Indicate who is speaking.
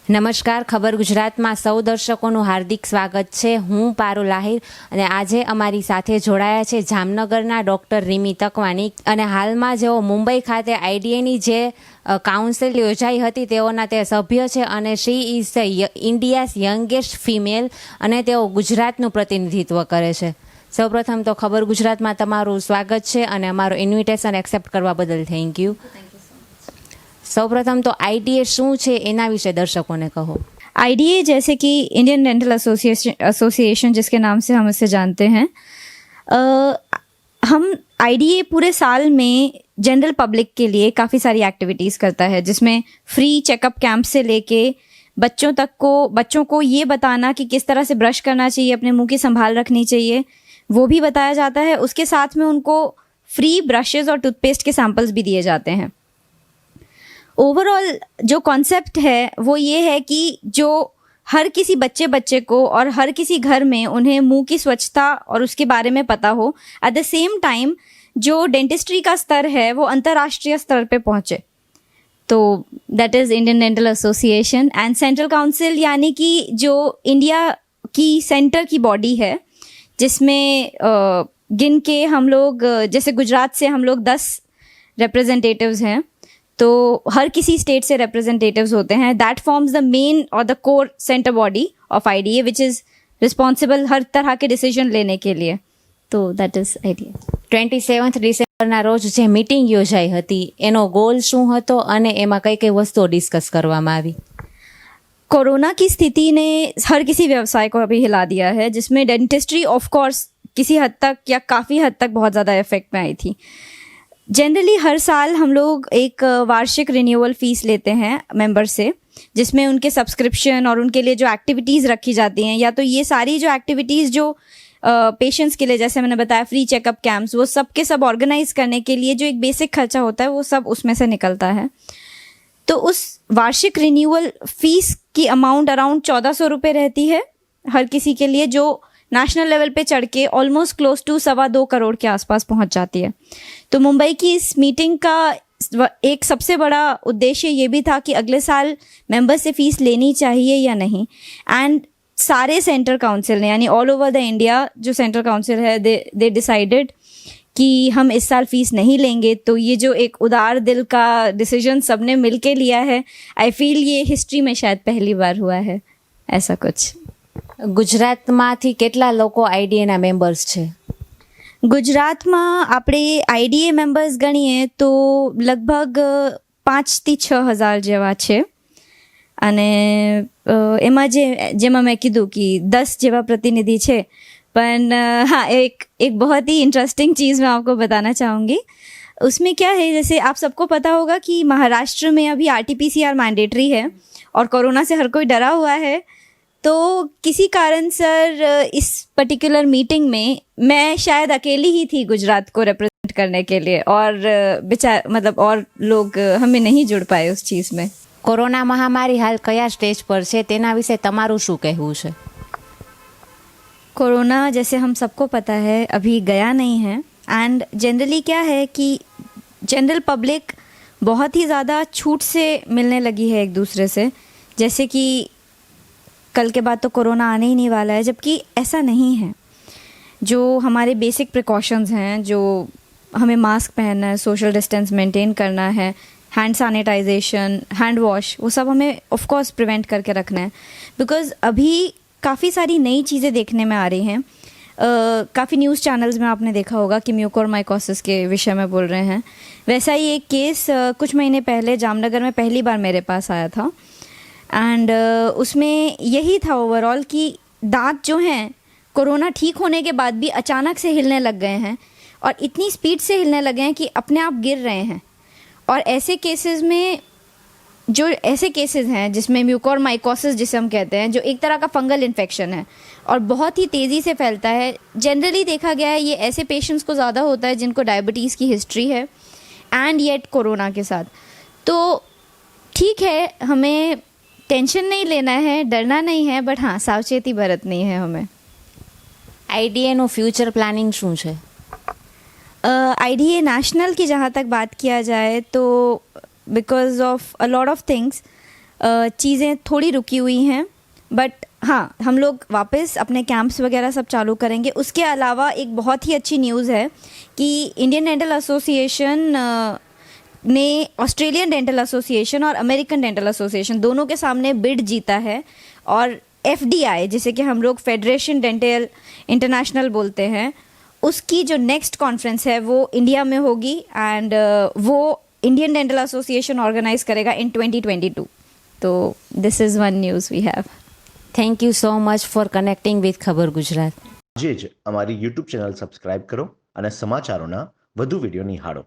Speaker 1: નમસ્કાર, ખબર ગુજરાતમાં સૌ દર્શકોનું હાર્દિક સ્વાગત છે. હું પારુલ આહિર અને આજે અમારી સાથે જોડાયા છે જામનગરના ડૉક્ટર રીમી તકવાની અને હાલમાં જેઓ મુંબઈ ખાતે આઈડીએની જે કાઉન્સિલ યોજાઈ હતી તેઓના તે સભ્ય છે અને she is India's youngest female અને તેઓ ગુજરાતનું પ્રતિનિધિત્વ કરે છે. સૌપ્રથમ તો ખબર ગુજરાતમાં તમારું સ્વાગત છે અને અમારું ઇન્વિટેશન એક્સેપ્ટ કરવા બદલ થેન્ક યુ. सौप्रथम तो आईडीए शू है एना विषय दर्शकों ने कहो.
Speaker 2: आईडीए जैसे कि इंडियन डेंटल एसोसिएशन जिसके नाम से हम इसे जानते हैं, हम आईडीए पूरे साल में जनरल पब्लिक के लिए काफ़ी सारी एक्टिविटीज़ करता है, जिसमें फ्री चेकअप कैंप से लेके बच्चों को ये बताना कि किस तरह से ब्रश करना चाहिए, अपने मुंह की संभाल रखनी चाहिए, वो भी बताया जाता है. उसके साथ में उनको फ्री ब्रशेज़ और टूथपेस्ट के सैंपल्स भी दिए जाते हैं. ओवरऑल जो कॉन्सेप्ट है वो ये है कि जो हर किसी बच्चे को और हर किसी घर में उन्हें मुंह की स्वच्छता और उसके बारे में पता हो. एट द सेम टाइम जो डेंटिस्ट्री का स्तर है वो अंतर्राष्ट्रीय स्तर पे पहुँचे. तो that is Indian dental association. And central council यानी कि जो इंडिया की सेंटर की बॉडी है, जिसमें गिन के हम लोग, जैसे गुजरात से हम लोग 10 रिप्रेजेंटेटिव्स हैं, तो हर किसी स्टेट से रिप्रेजेंटेटिव्स होते हैं. दैट फॉर्म्स द मेन और the core center body of IDA which is responsible हर तरह के डिसीजन लेने के लिए. तो दैट इज़ आईडीए.
Speaker 1: 27 ડિસેમ્બરના રોજ જે મીટિંગ યોજાઈ હતી એનો ગોલ શું હતો અને એમાં કઈ કઈ વસ્તુઓ ડિસ્કસ કરવામાં આવી?
Speaker 2: कोरोना की स्थिति ने हर किसी व्यवसाय को अभी हिला दिया है, जिसमें डेंटिस्ट्री ऑफ कोर्स किसी हद तक या काफ़ी हद तक बहुत ज़्यादा इफेक्ट में आई थी. जनरली हर साल हम लोग एक वार्षिक रिन्यूअल फ़ीस लेते हैं मेंबर से, जिसमें उनके सब्सक्रिप्शन और उनके लिए जो एक्टिविटीज़ रखी जाती हैं, या तो ये सारी जो एक्टिविटीज़ जो पेशेंट्स के लिए, जैसे मैंने बताया फ्री चेकअप कैंप्स, वो सब के सब ऑर्गेनाइज करने के लिए जो एक बेसिक खर्चा होता है वो सब उसमें से निकलता है. तो उस वार्षिक रिन्यूअल फ़ीस की अमाउंट अराउंड 1400 रुपये रहती है हर किसी के लिए, जो नेशनल लेवल पे चढ़ के ऑलमोस्ट क्लोज टू 2.25 करोड़ के आसपास पहुंच जाती है. तो मुंबई की इस मीटिंग का एक सबसे बड़ा उद्देश्य ये भी था कि अगले साल मेंबर से फ़ीस लेनी चाहिए या नहीं. एंड सारे सेंटर काउंसिल ने, यानी ऑल ओवर द इंडिया जो सेंट्रल काउंसिल है, दे डिसाइडेड कि हम इस साल फ़ीस नहीं लेंगे. तो ये जो एक उदार दिल का डिसीजन सबने मिल के लिया है, आई फील ये हिस्ट्री में शायद पहली बार हुआ है ऐसा कुछ.
Speaker 1: ગુજરાતમાંથી કેટલા લોકો આઈડીએના મેમ્બર્સ છે?
Speaker 2: ગુજરાતમાં આપણે આઈડીએ મેમ્બર્સ ગણીએ તો લગભગ 5 થી 6 હજાર જેવા છે. અને એમાં જેમાં મેં કીધું कि 10 જેવા प्रतिनिधि છે. पर हाँ, एक बहुत ही इंटरेस्टिंग चीज़ मैं आपको बताना चाहूँगी. उसमें क्या है, जैसे आप सबको पता होगा कि महाराष्ट्र में अभी RT-PCR मैंडेटरी है और कोरोना से हर कोई डरा हुआ है. तो किसी कारण सर इस पर्टिकुलर मीटिंग में मैं शायद अकेली ही थी गुजरात को रिप्रेजेंट करने के लिए, और और लोग हमें नहीं जुड़ पाए उस चीज़ में.
Speaker 1: કોરોના મહામારી હાલ કયા સ્ટેજ પર છે તેના વિશે તમારું શું કહેવું છે?
Speaker 2: कोरोना जैसे हम सबको पता है अभी गया नहीं है. एंड जनरली क्या है कि जनरल पब्लिक बहुत ही ज़्यादा छूट से मिलने लगी है एक दूसरे से, जैसे कि कल के बाद तो कोरोना आने ही नहीं वाला है, जबकि ऐसा नहीं है. जो हमारे बेसिक प्रिकॉशंस हैं, जो हमें मास्क पहनना है, सोशल डिस्टेंस मेंटेन करना है, हैंड सैनिटाइजेशन, हैंड वॉश, वो सब हमें ऑफ कोर्स प्रिवेंट करके रखना है. बिकॉज़ अभी काफ़ी सारी नई चीज़ें देखने में आ रही हैं. काफ़ी न्यूज़ चैनल्स में आपने देखा होगा कि म्यूकोरमाइकोसिस के विषय में बोल रहे हैं. वैसा ही एक केस कुछ महीने पहले जामनगर में पहली बार मेरे पास आया था. एंड उसमें यही था ओवरऑल कि दांत जो हैं कोरोना ठीक होने के बाद भी अचानक से हिलने लग गए हैं, और इतनी स्पीड से हिलने लगे हैं कि अपने आप गिर रहे हैं. और ऐसे केसेस में, जो ऐसे केसेस हैं जिसमें म्यूकोरमाइकोसिस जिसे हम कहते हैं, जो एक तरह का फंगल इन्फेक्शन है और बहुत ही तेज़ी से फैलता है. जनरली देखा गया है ये ऐसे पेशेंट्स को ज़्यादा होता है जिनको डायबिटीज़ की हिस्ट्री है एंड येट कोरोना के साथ. तो ठीक है, हमें टेंशन नहीं लेना है, डरना नहीं है, बट हाँ सावचेती बरतनी है हमें.
Speaker 1: આઈડીએનું ફ્યુચર પ્લાનિંગ શું છે?
Speaker 2: आईडीए नेशनल की जहाँ तक बात किया जाए तो because of a lot of things चीज़ें थोड़ी रुकी हुई हैं, बट हाँ हम लोग वापस अपने कैंप्स वगैरह सब चालू करेंगे। उसके अलावा एक बहुत ही अच्छी न्यूज़ है कि इंडियन डेंटल एसोसिएशन ने ऑस्ट्रेलियन डेंटल एसोसिएशन और अमेरिकन डेंटल एसोसिएशन दोनों के सामने बिड जीता है, और FDI जिसे कि हम लोग फेडरेशन डेंटल इंटरनेशनल बोलते हैं, उसकी जो नेक्स्ट कॉन्फ्रेंस है वो इंडिया में होगी, एंड वो इंडियन डेंटल एसोसिएशन ऑर्गेनाइज करेगा इन 2022। तो this is one news we have.
Speaker 1: Thank you so much for connecting with Khabar Gujarat.
Speaker 3: આજે જ અમારી યુટ્યુબ ચેનલ સબસ્ક્રાઇબ કરો અને સમાચારોના વધુ વિડીયો નિહાળો.